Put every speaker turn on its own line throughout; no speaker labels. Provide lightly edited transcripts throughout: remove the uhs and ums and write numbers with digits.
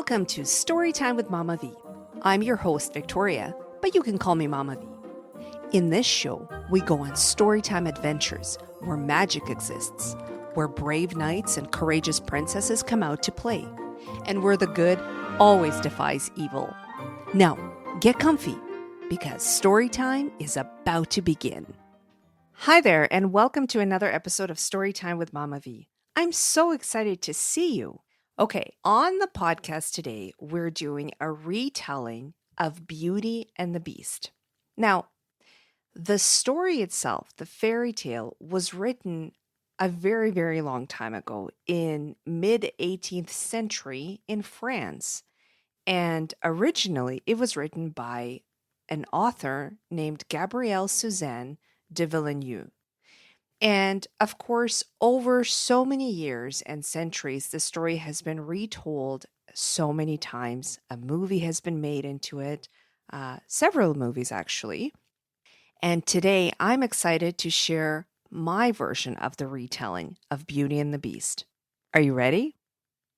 Welcome to Storytime with Mama V. I'm your host, Victoria, but you can call me Mama V. In this show, we go on storytime adventures where magic exists, where brave knights and courageous princesses come out to play, and where the good always defies evil. Now, get comfy, because storytime is about to begin. Hi there, and welcome to another episode of Storytime with Mama V. I'm so excited to see you. Okay, on the podcast today, we're doing a retelling of Beauty and the Beast. Now, the story itself, the fairy tale, was written a very, very long time ago in mid-18th century in France. And originally, it was written by an author named Gabrielle Suzanne de Villeneuve. And of course, over so many years and centuries, the story has been retold so many times. A movie has been made into it, several movies actually. And today I'm excited to share my version of the retelling of Beauty and the Beast. Are you ready?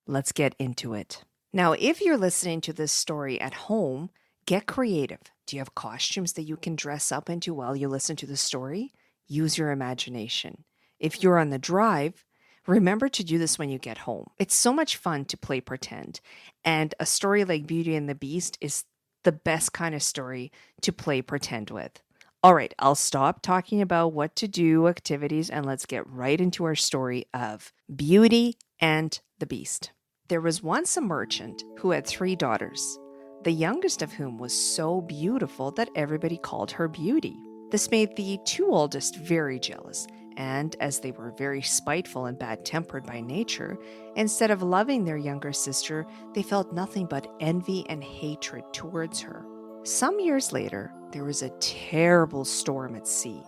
Let's get into it. Now, if you're listening to this story at home, get creative. Do you have costumes that you can dress up into while you listen to the story? Use your imagination. If you're on the drive, remember to do this when you get home. It's so much fun to play pretend. And a story like Beauty and the Beast is the best kind of story to play pretend with. All right, I'll stop talking about what to do, activities, and let's get right into our story of Beauty and the Beast. There was once a merchant who had 3 daughters, the youngest of whom was so beautiful that everybody called her Beauty. This made the 2 oldest very jealous, and as they were very spiteful and bad-tempered by nature, instead of loving their younger sister, they felt nothing but envy and hatred towards her. Some years later, there was a terrible storm at sea,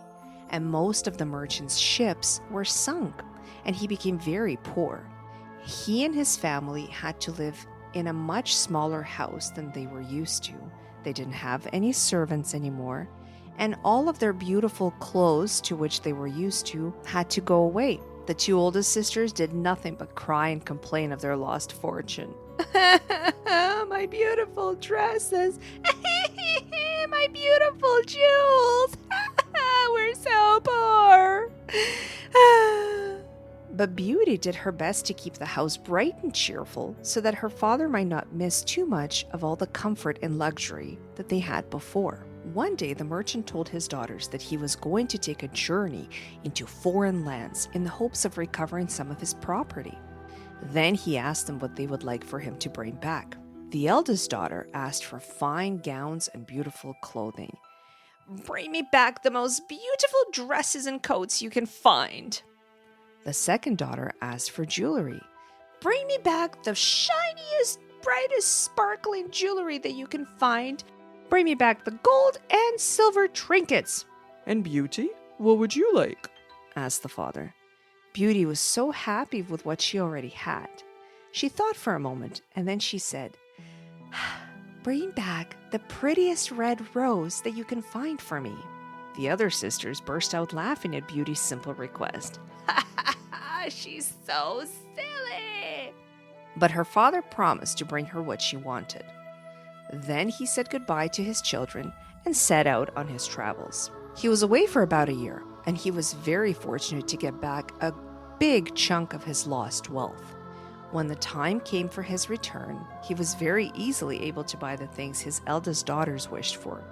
and most of the merchant's ships were sunk, and he became very poor. He and his family had to live in a much smaller house than they were used to. They didn't have any servants anymore, and all of their beautiful clothes to which they were used to had to go away. The 2 oldest sisters did nothing but cry and complain of their lost fortune. My beautiful dresses, my beautiful jewels, we're so poor. But Beauty did her best to keep the house bright and cheerful so that her father might not miss too much of all the comfort and luxury that they had before. One day, the merchant told his daughters that he was going to take a journey into foreign lands in the hopes of recovering some of his property. Then he asked them what they would like for him to bring back. The eldest daughter asked for fine gowns and beautiful clothing. "Bring me back the most beautiful dresses and coats you can find." The second daughter asked for jewelry. "Bring me back the shiniest, brightest, sparkling jewelry that you can find. Bring me back the gold and silver trinkets."
"And Beauty, what would you like?"
asked the father. Beauty was so happy with what she already had. She thought for a moment, and then she said, "Bring back the prettiest red rose that you can find for me." The other sisters burst out laughing at Beauty's simple request. "She's so silly." But her father promised to bring her what she wanted. Then he said goodbye to his children and set out on his travels. He was away for about a year, and he was very fortunate to get back a big chunk of his lost wealth. When the time came for his return, he was very easily able to buy the things his eldest daughters wished for.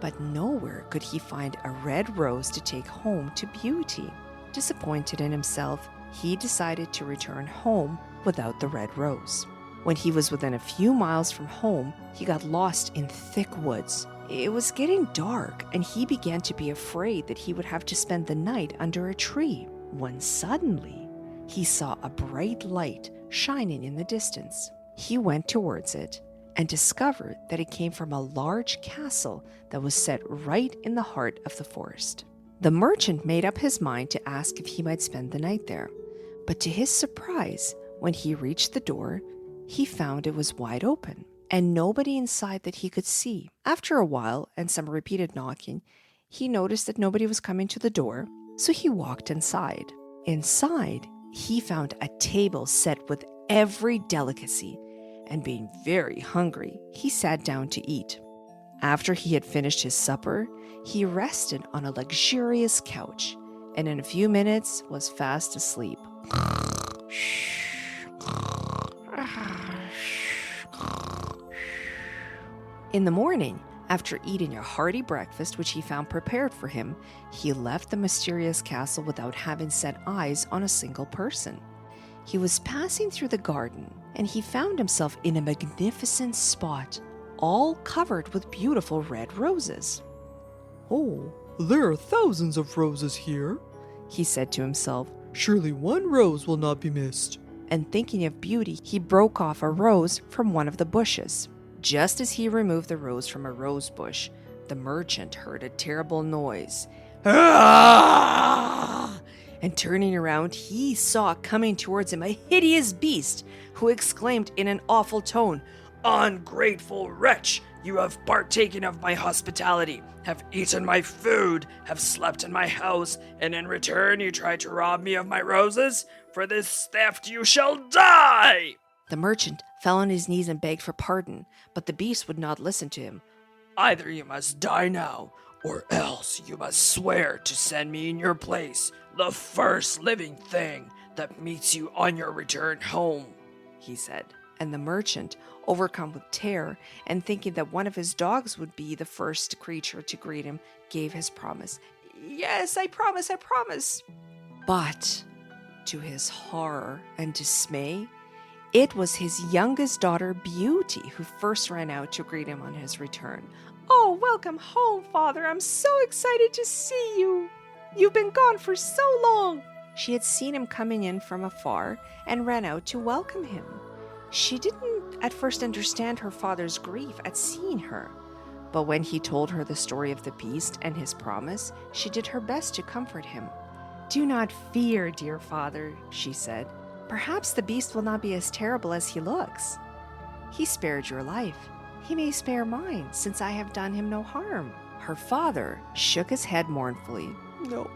But nowhere could he find a red rose to take home to Beauty. Disappointed in himself, he decided to return home without the red rose. When he was within a few miles from home, he got lost in thick woods. It was getting dark, and he began to be afraid that he would have to spend the night under a tree, when suddenly he saw a bright light shining in the distance. He went towards it and discovered that it came from a large castle that was set right in the heart of the forest. The merchant made up his mind to ask if he might spend the night there, but to his surprise, when he reached the door, he found it was wide open and nobody inside that he could see. After a while and some repeated knocking, he noticed that nobody was coming to the door, so he walked inside. Inside, he found a table set with every delicacy, and being very hungry, he sat down to eat. After he had finished his supper, he rested on a luxurious couch, and in a few minutes was fast asleep. In the morning, after eating a hearty breakfast which he found prepared for him, he left the mysterious castle without having set eyes on a single person. He was passing through the garden, and he found himself in a magnificent spot, all covered with beautiful red roses.
Oh, there are thousands of roses here,
He said to himself,
surely one rose will not be missed.
and thinking of Beauty, he broke off a rose from one of the bushes. Just as he removed the rose from a rose bush, the merchant heard a terrible noise. "Ah!" And turning around, he saw coming towards him a hideous beast, who exclaimed in an awful tone, "Ungrateful wretch! You have partaken of my hospitality, have eaten my food, have slept in my house, and in return you try to rob me of my roses? For this theft you shall die!" The merchant fell on his knees and begged for pardon, but the beast would not listen to him. "Either you must die now, or else you must swear to send me in your place the first living thing that meets you on your return home," he said. And the merchant, overcome with terror and thinking that one of his dogs would be the first creature to greet him, gave his promise. "Yes, I promise. But, to his horror and dismay, it was his youngest daughter, Beauty, who first ran out to greet him on his return. "Oh, welcome home, Father. I'm so excited to see you. You've been gone for so long." She had seen him coming in from afar and ran out to welcome him. She didn't at first understand her father's grief at seeing her, but when he told her the story of the beast and his promise, she did her best to comfort him. "Do not fear, dear father," she said. "Perhaps the beast will not be as terrible as he looks. He spared your life. He may spare mine, since I have done him no harm." Her father shook his head mournfully. No.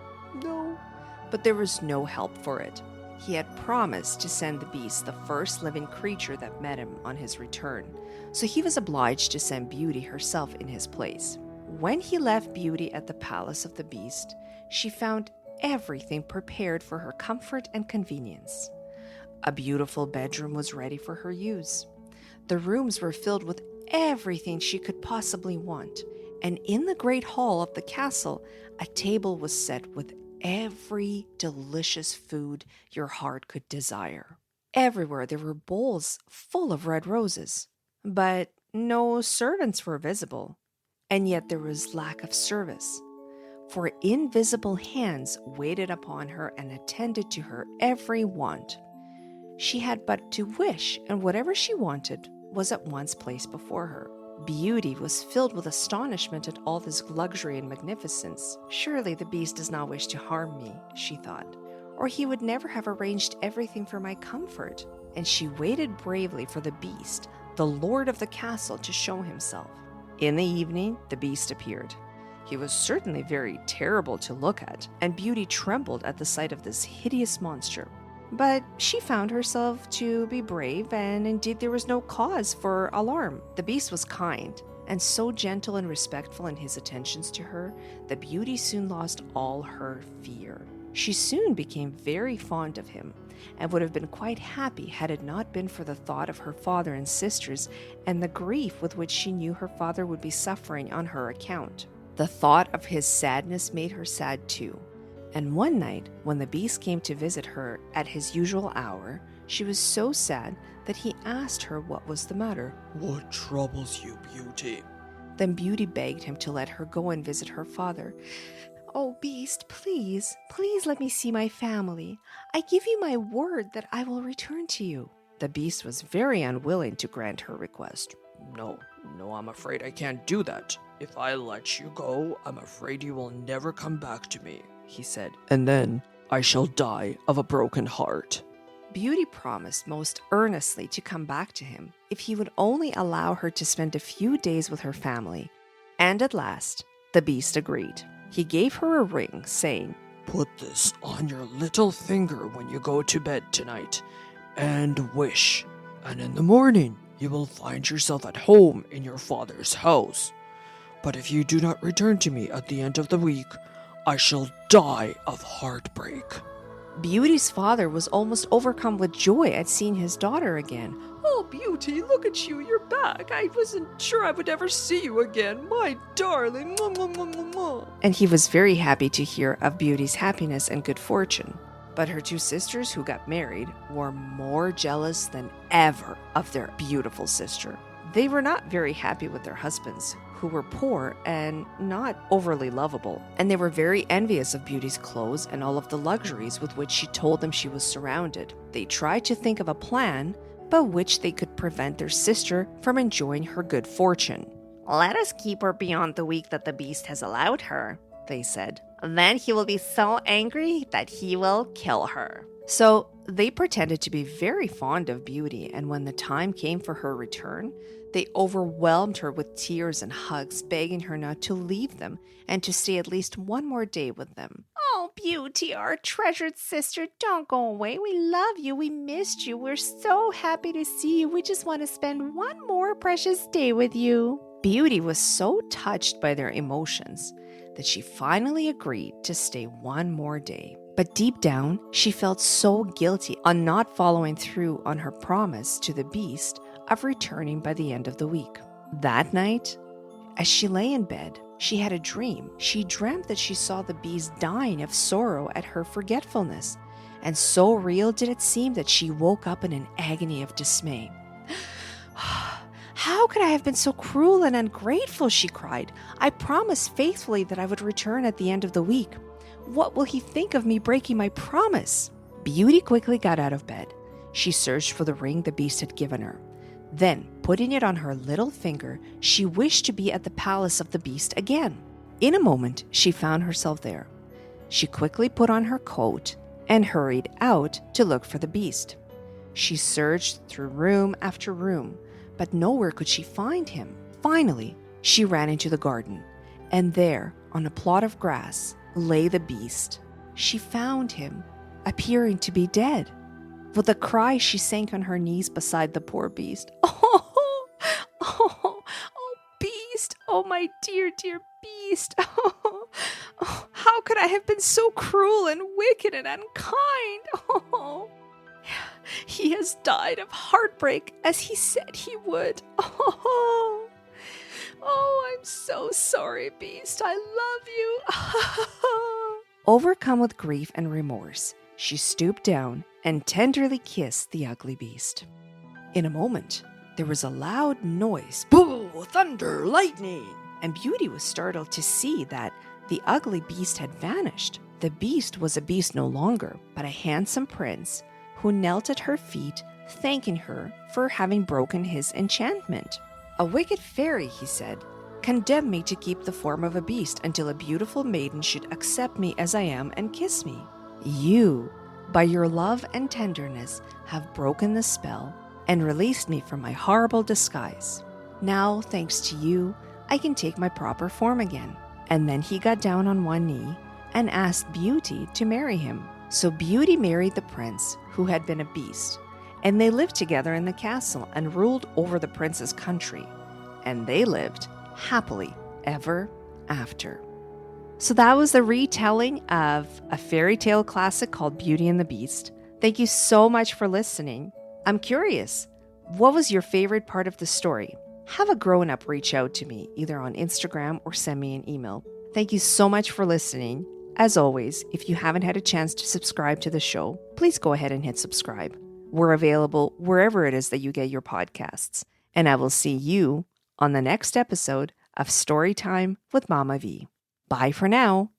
But there was no help for it. He had promised to send the beast the first living creature that met him on his return, so he was obliged to send Beauty herself in his place. When he left Beauty at the palace of the beast, she found everything prepared for her comfort and convenience. A beautiful bedroom was ready for her use. The rooms were filled with everything she could possibly want, and in the great hall of the castle, a table was set with every delicious food your heart could desire. Everywhere there were bowls full of red roses, but no servants were visible, and yet there was lack of service, for invisible hands waited upon her and attended to her every want. She had but to wish, and whatever she wanted was at once placed before her. Beauty was filled with astonishment at all this luxury and magnificence. "Surely the beast does not wish to harm me," she thought, "or he would never have arranged everything for my comfort." And she waited bravely for the beast, the lord of the castle, to show himself. In the evening, the beast appeared. He was certainly very terrible to look at, and Beauty trembled at the sight of this hideous monster. But she found herself to be brave, and indeed there was no cause for alarm. The beast was kind, and so gentle and respectful in his attentions to her that Beauty soon lost all her fear. She soon became very fond of him, and would have been quite happy had it not been for the thought of her father and sisters and the grief with which she knew her father would be suffering on her account. The thought of his sadness made her sad too. And one night, when the beast came to visit her at his usual hour, she was so sad that he asked her what was the matter.
"What troubles you, Beauty?"
Then Beauty begged him to let her go and visit her father. "Oh, beast, please let me see my family. I give you my word that I will return to you." The beast was very unwilling to grant her request.
No, I'm afraid I can't do that. If I let you go, I'm afraid you will never come back to me," he said. "And then I shall die of a broken heart."
Beauty promised most earnestly to come back to him if he would only allow her to spend a few days with her family. And at last, the beast agreed. He gave her a ring, saying,
"Put this on your little finger when you go to bed tonight, and wish. And in the morning, you will find yourself at home in your father's house. But if you do not return to me at the end of the week, I shall die of heartbreak."
Beauty's father was almost overcome with joy at seeing his daughter again.
"Oh, Beauty, look at you, you're back. I wasn't sure I would ever see you again. My darling. Mwah, mwah, mwah, mwah, mwah."
And he was very happy to hear of Beauty's happiness and good fortune. But her two sisters who got married were more jealous than ever of their beautiful sister. They were not very happy with their husbands, who were poor and not overly lovable, and they were very envious of Beauty's clothes and all of the luxuries with which she told them she was surrounded. They tried to think of a plan by which they could prevent their sister from enjoying her good fortune. "Let us keep her beyond the week that the beast has allowed her," they said. "Then he will be so angry that he will kill her." So they pretended to be very fond of Beauty, and when the time came for her return, they overwhelmed her with tears and hugs, begging her not to leave them and to stay at least one more day with them. "Oh, Beauty, our treasured sister, don't go away. We love you. We missed you. We're so happy to see you. We just want to spend one more precious day with you." Beauty was so touched by their emotions that she finally agreed to stay one more day. But deep down, she felt so guilty on not following through on her promise to the beast of returning by the end of the week. That night, as she lay in bed, she had a dream. She dreamt that she saw the beast dying of sorrow at her forgetfulness, and so real did it seem that she woke up in an agony of dismay. "How could I have been so cruel and ungrateful?" she cried. "I promised faithfully that I would return at the end of the week. What will he think of me breaking my promise?" Beauty quickly got out of bed. She searched for the ring the beast had given her. Then, putting it on her little finger, she wished to be at the palace of the beast again. In a moment, she found herself there. She quickly put on her coat and hurried out to look for the beast. She searched through room after room, but nowhere could she find him. Finally, she ran into the garden, and there, on a plot of grass, lay the beast. She found him, appearing to be dead. With a cry, she sank on her knees beside the poor beast. Oh, beast! Oh, my dear, dear beast! Oh, how could I have been so cruel and wicked and unkind? Oh, he has died of heartbreak as he said he would. Oh, I'm so sorry, beast. I love you. Overcome with grief and remorse, she stooped down and tenderly kissed the ugly beast. In a moment, there was a loud noise.
Boo! Thunder! Lightning!
And Beauty was startled to see that the ugly beast had vanished. The beast was a beast no longer, but a handsome prince who knelt at her feet, thanking her for having broken his enchantment. "A wicked fairy," he said, "condemned me to keep the form of a beast until a beautiful maiden should accept me as I am and kiss me. You, by your love and tenderness, have broken the spell and released me from my horrible disguise. Now, thanks to you, I can take my proper form again." And then he got down on one knee and asked Beauty to marry him. So Beauty married the prince, who had been a beast, and they lived together in the castle and ruled over the prince's country. And they lived happily ever after. So that was the retelling of a fairy tale classic called Beauty and the Beast. Thank you so much for listening. I'm curious, what was your favorite part of the story? Have a grown-up reach out to me, either on Instagram or send me an email. Thank you so much for listening. As always, if you haven't had a chance to subscribe to the show, please go ahead and hit subscribe. We're available wherever it is that you get your podcasts. And I will see you on the next episode of Storytime with Mama V. Bye for now.